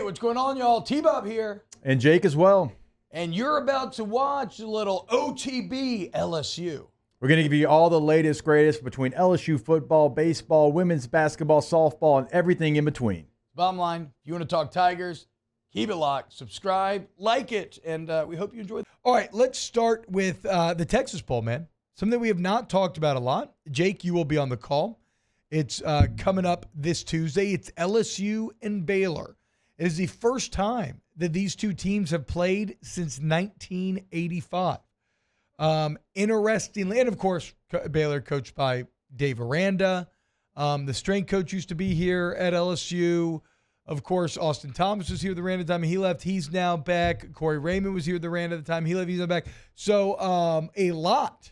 what's going on, y'all? T-Bob here. And Jake as well. And you're about to watch a little OTB LSU. We're going to give you all the latest, greatest between LSU football, baseball, women's basketball, softball, and everything in between. Bottom line, if you want to talk Tigers, keep it locked, subscribe, like it, and we hope you enjoy it. All right, let's start with the Texas poll, man. Something we have not talked about a lot. Jake, you will be on the call. It's coming up this Tuesday. It's LSU and Baylor. It is the first time that these two teams have played since 1985. Interestingly, and of course, Baylor coached by Dave Aranda. The strength coach used to be here at LSU. Of course, Austin Thomas was here at the Aranda time. He left. He's now back. Corey Raymond was here at the Aranda at the time. He left. He's now back. So a lot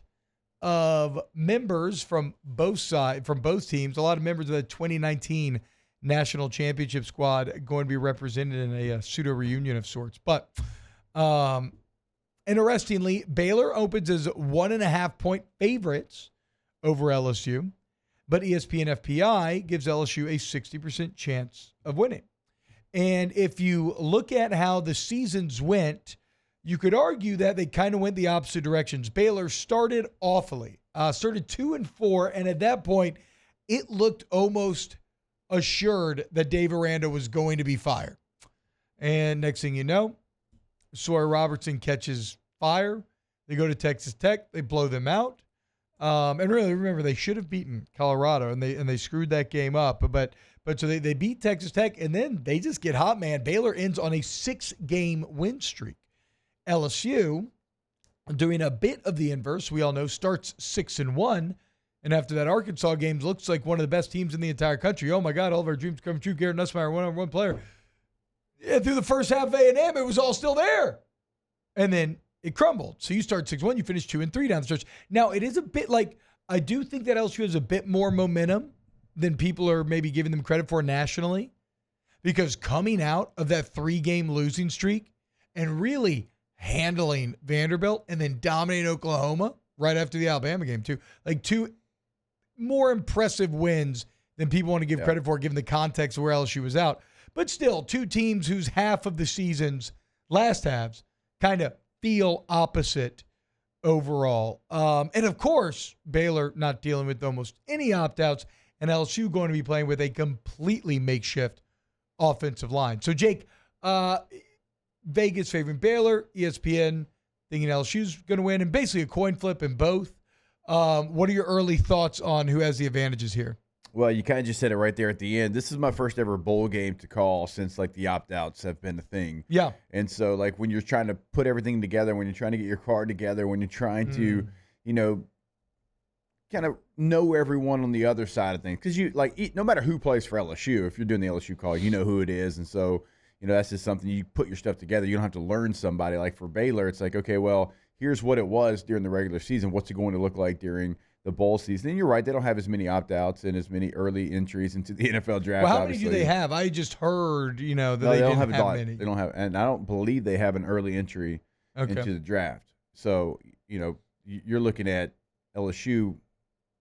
of members from both sides, from both teams, a lot of members of the 2019 national championship squad going to be represented in a pseudo reunion of sorts. But interestingly, Baylor opens as 1.5-point favorites over LSU, but ESPN FPI gives LSU a 60% chance of winning. And if you look at how the seasons went, you could argue that they kind of went the opposite directions. Baylor started awfully, started 2-4, and at that point, it looked almost assured that Dave Aranda was going to be fired. And next thing you know, Sawyer Robertson catches fire. They go to Texas Tech. They blow them out. And really, remember, they should have beaten Colorado, and they screwed that game up. But so they beat Texas Tech, and then they just get hot, man. Baylor ends on a 6-game win streak. LSU, doing a bit of the inverse, we all know, starts 6-1. And after that Arkansas game, looks like one of the best teams in the entire country. Oh, my God, all of our dreams come true. Garrett Nussmeier, one-on-one player. Yeah, through the first half of A&M, it was all still there. And then it crumbled. So you start 6-1, you finish 2-3 down the stretch. Now, it is a bit like, I do think that LSU has a bit more momentum than people are maybe giving them credit for nationally. Because coming out of that 3-game losing streak and really handling Vanderbilt and then dominating Oklahoma right after the Alabama game, too. Like, two more impressive wins than people want to give credit for, given the context of where LSU was out. But still, two teams whose half of the season's last halves kind of feel opposite overall. And, of course, Baylor not dealing with almost any opt-outs, and LSU going to be playing with a completely makeshift offensive line. So, Jake, Vegas favoring Baylor, ESPN thinking LSU's going to win, and basically a coin flip in both. What are your early thoughts on who has the advantages here? Well, you kind of just said it right there at the end. This is my first ever bowl game to call since, like, the opt-outs have been a thing. Yeah. And so, like, when you're trying to put everything together, when you're trying to get your card together, when you're trying to, you know, kind of know everyone on the other side of things. Because, you like, no matter who plays for LSU, if you're doing the LSU call, you know who it is. And so, you know, that's just something you put your stuff together. You don't have to learn somebody. Like, for Baylor, it's like, okay, well, here's what it was during the regular season. What's it going to look like during the bowl season? And you're right, they don't have as many opt-outs and as many early entries into the NFL draft. Well, how many do they have? I just heard, you know, that they don't have many. They don't have, and I don't believe they have an early entry into the draft. So, you know, you're looking at LSU,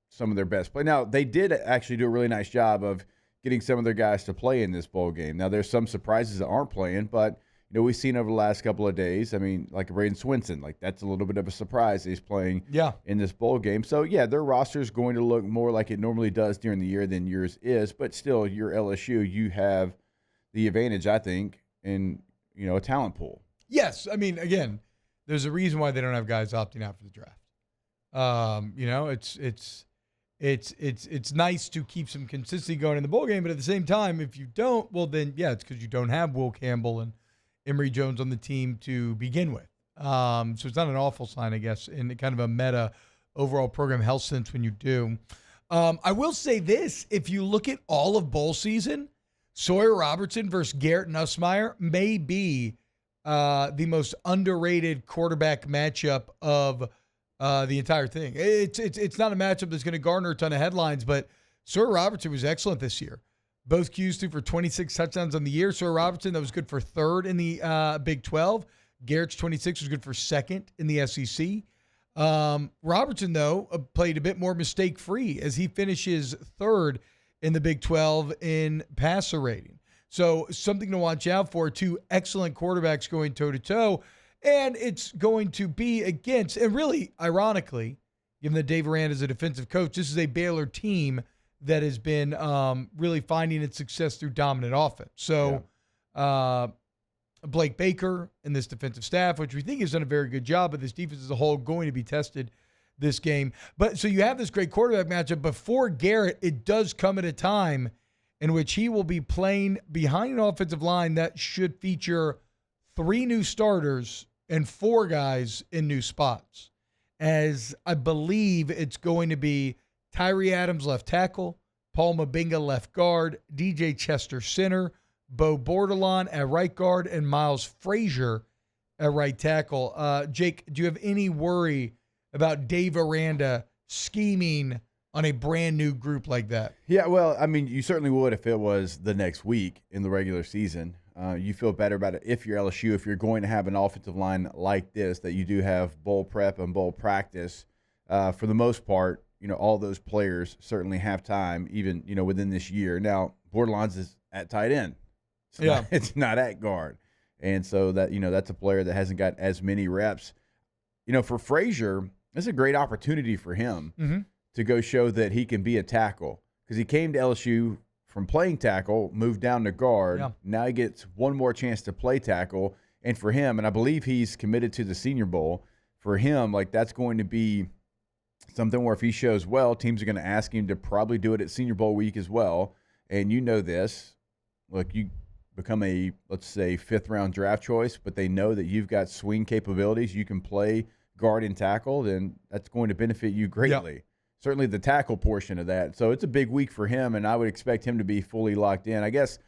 some of their best play. Now, they did actually do a really nice job of getting some of their guys to play in this bowl game. Now, there's some surprises that aren't playing, but you know, we've seen over the last couple of days, I mean, like Braden Swinson, like that's a little bit of a surprise he's playing in this bowl game. So, yeah, their roster is going to look more like it normally does during the year than yours is. But still, you're LSU. You have the advantage, I think, in, you know, a talent pool. Yes. I mean, again, there's a reason why they don't have guys opting out for the draft. You know, it's nice to keep some consistency going in the bowl game. But at the same time, if you don't, well, then, yeah, it's because you don't have Will Campbell and Emory Jones on the team to begin with. So it's not an awful sign, I guess, in kind of a meta overall program health sense when you do. I will say this. If you look at all of bowl season, Sawyer Robertson versus Garrett Nussmeier may be the most underrated quarterback matchup of the entire thing. It's not a matchup that's going to garner a ton of headlines, but Sawyer Robertson was excellent this year. Both Qs threw for 26 touchdowns on the year. Sawyer Robertson, that was good for third in the Big 12. Garrett's 26 was good for second in the SEC. Robertson, though, played a bit more mistake-free as he finishes third in the Big 12 in passer rating. So something to watch out for. Two excellent quarterbacks going toe-to-toe. And it's going to be against, and really, ironically, given that Dave Aranda is a defensive coach, this is a Baylor team that has been really finding its success through dominant offense. So Blake Baker and this defensive staff, which we think has done a very good job, but this defense as a whole going to be tested this game. But so you have this great quarterback matchup. Before Garrett, it does come at a time in which he will be playing behind an offensive line that should feature 3 new starters and 4 guys in new spots. As I believe it's going to be Tyree Adams, left tackle, Paul Mabinga, left guard, DJ Chester, center, Bo Bordelon at right guard, and Miles Frazier at right tackle. Jake, do you have any worry about Dave Aranda scheming on a brand new group like that? Yeah, well, I mean, you certainly would if it was the next week in the regular season. You feel better about it if you're LSU, if you're going to have an offensive line like this, that you do have bowl prep and bowl practice. For the most part, all those players certainly have time, even, within this year. Now, Bordelon's is at tight end. It's not at guard. And so that, that's a player that hasn't got as many reps. For Frazier, it's a great opportunity for him to go show that he can be a tackle, because he came to LSU from playing tackle, moved down to guard. Yeah. Now he gets one more chance to play tackle. And for him, and I believe he's committed to the Senior Bowl, for him, that's going to be something where if he shows well, teams are going to ask him to probably do it at Senior Bowl week as well. And this. Look, you become a, let's say, 5th-round draft choice, but they know that you've got swing capabilities. You can play guard and tackle, then that's going to benefit you greatly. Yep. Certainly the tackle portion of that. So it's a big week for him, and I would expect him to be fully locked in. I guess,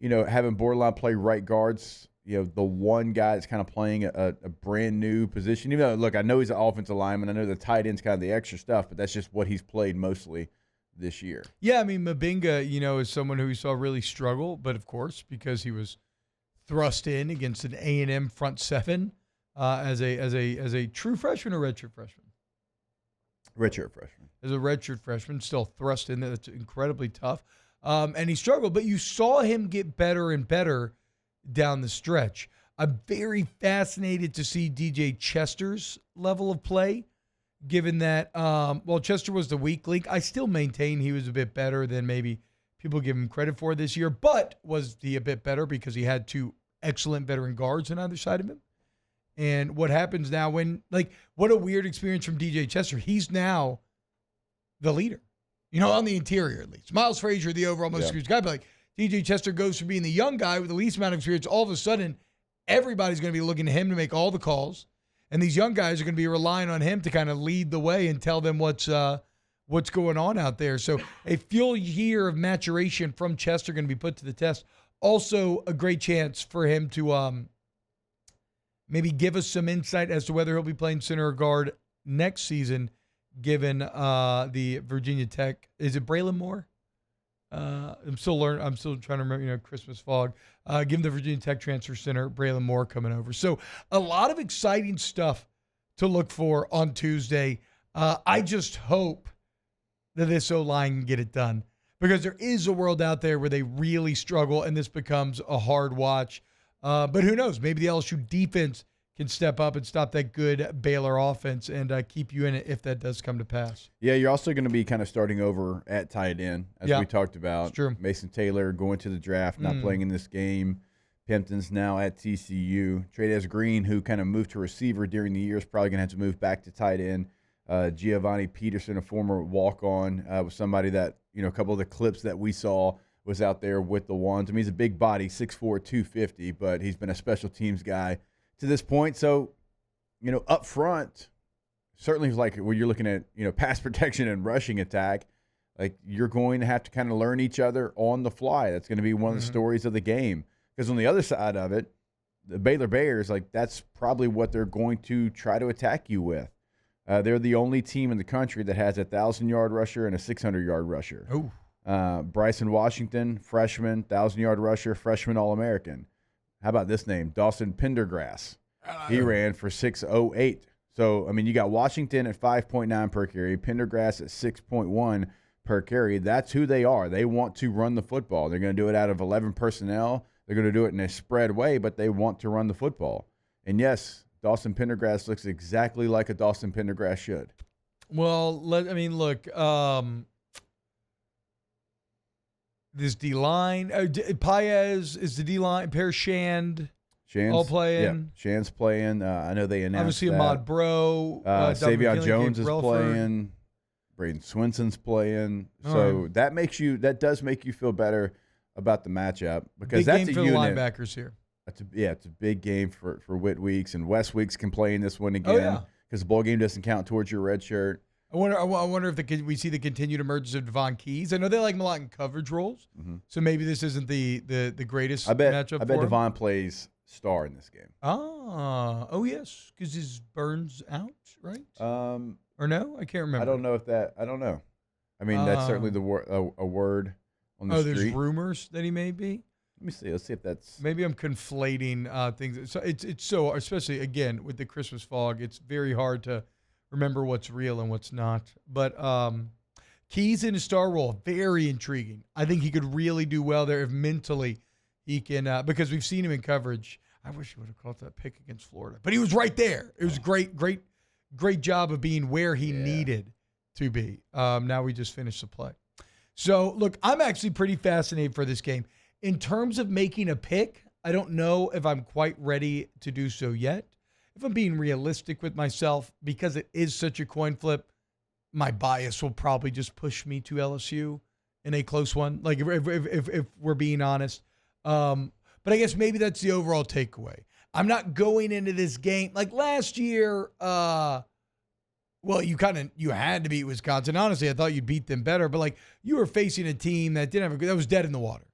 having Bordelon play right guards, the one guy that's kind of playing a brand new position. Even though, look, I know he's an offensive lineman. I know the tight end's kind of the extra stuff, but that's just what he's played mostly this year. Yeah, I mean, Mabinga, is someone who we saw really struggle, but of course, because he was thrust in against an A&M front seven as a true freshman or redshirt freshman? Redshirt freshman. As a redshirt freshman, still thrust in there. That's incredibly tough. And he struggled, but you saw him get better and better down the stretch. I'm very fascinated to see DJ Chester's level of play, given that, Chester was the weak link. I still maintain he was a bit better than maybe people give him credit for this year, but was he a bit better because he had 2 excellent veteran guards on either side of him? And what happens now when, what a weird experience from DJ Chester. He's now the leader, on the interior at least. Miles Frazier, the overall most experienced guy, but DJ Chester goes from being the young guy with the least amount of experience. All of a sudden, everybody's going to be looking to him to make all the calls. And these young guys are going to be relying on him to kind of lead the way and tell them what's going on out there. So a full year of maturation from Chester going to be put to the test. Also, a great chance for him to maybe give us some insight as to whether he'll be playing center or guard next season, given the Virginia Tech. Is it Braylon Moore? I'm still trying to remember, Christmas fog. Given the Virginia Tech transfer center, Braylon Moore coming over. So a lot of exciting stuff to look for on Tuesday. I just hope that this O-line can get it done, because there is a world out there where they really struggle and this becomes a hard watch. But who knows? Maybe the LSU defense can step up and stop that good Baylor offense and keep you in it if that does come to pass. Yeah, you're also going to be kind of starting over at tight end, as we talked about. It's true. Mason Taylor going to the draft, not playing in this game. Pimpton's now at TCU. Trades Green, who kind of moved to receiver during the year, is probably going to have to move back to tight end. Giovanni Peterson, a former walk-on, was somebody that, a couple of the clips that we saw was out there with the ones. I mean, he's a big body, 6'4", 250, but he's been a special teams guy to this point. So, up front, certainly when you're looking at, pass protection and rushing attack, you're going to have to kind of learn each other on the fly. That's going to be one of the stories of the game. Because on the other side of it, the Baylor Bears, that's probably what they're going to try to attack you with. They're the only team in the country that has a 1,000-yard rusher and a 600-yard rusher. Oh. Bryson Washington, freshman, 1,000-yard rusher, freshman All-American. How about this name? Dawson Pendergrass. He ran for 6.08. So, I mean, you got Washington at 5.9 per carry, Pendergrass at 6.1 per carry. That's who they are. They want to run the football. They're going to do it out of 11 personnel. They're going to do it in a spread way, but they want to run the football. And yes, Dawson Pendergrass looks exactly like a Dawson Pendergrass should. Well, look, this D-line, Paez is the D-line, Shand all playing. Yeah, Shand's playing. I know they announced obviously Ahmad Bro. Savion Jones is playing. Braden Swenson's playing. So that does make you feel better about the matchup, because big that's game a for unit. The linebackers here. It's a big game for Whit Weeks, and Wes Weeks can play in this one again because the bowl game doesn't count towards your red shirt. I wonder if we see the continued emergence of Devon Keys. I know they like him a lot in coverage roles, so maybe this isn't the greatest matchup. I bet Devon plays star in this game. Yes, because his Burns out, right? Or no, I can't remember. I don't know. I mean, that's certainly a word on the street. There's rumors that he may be. Let me see. Let's see if that's. Maybe I'm conflating things. So it's so, especially again with the Christmas fog, it's very hard to remember what's real and what's not. But Keys in a star role, very intriguing. I think he could really do well there if mentally he can, because we've seen him in coverage. I wish he would have caught that pick against Florida, but he was right there. It was great job of being where he needed to be. Now we just finished the play. So look, I'm actually pretty fascinated for this game. In terms of making a pick, I don't know if I'm quite ready to do so yet. If I'm being realistic with myself, because it is such a coin flip, my bias will probably just push me to LSU in a close one. Like if we're being honest. But I guess maybe that's the overall takeaway. I'm not going into this game like last year. Well, you had to beat Wisconsin. Honestly, I thought you'd beat them better, but like you were facing a team that that was dead in the water.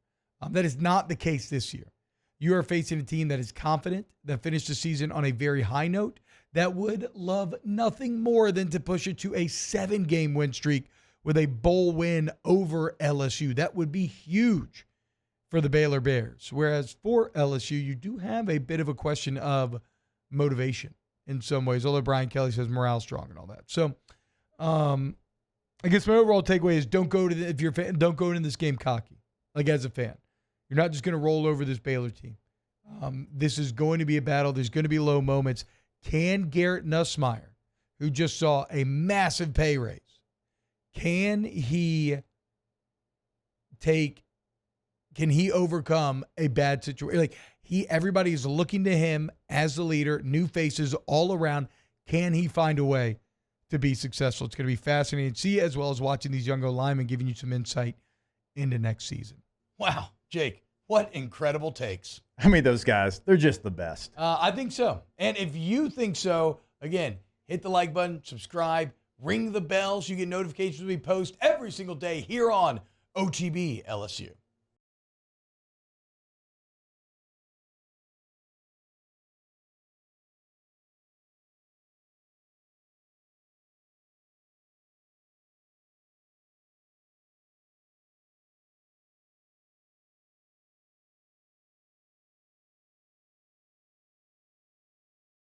That is not the case this year. You are facing a team that is confident, that finished the season on a very high note, that would love nothing more than to push it to a 7-game win streak with a bowl win over LSU. That would be huge for the Baylor Bears. Whereas for LSU, you do have a bit of a question of motivation in some ways, although Brian Kelly says morale strong and all that. So I guess my overall takeaway is don't go into this game cocky, like as a fan. You're not just going to roll over this Baylor team. This is going to be a battle. There's going to be low moments. Can Garrett Nussmeier, who just saw a massive pay raise, can he overcome a bad situation? Like everybody is looking to him as the leader, new faces all around. Can he find a way to be successful? It's going to be fascinating to see, as well as watching these younger linemen giving you some insight into next season. Wow, Jake, what incredible takes. I mean, those guys, they're just the best. I think so. And if you think so, again, hit the like button, subscribe, ring the bell so you get notifications when we post every single day here on OTB LSU.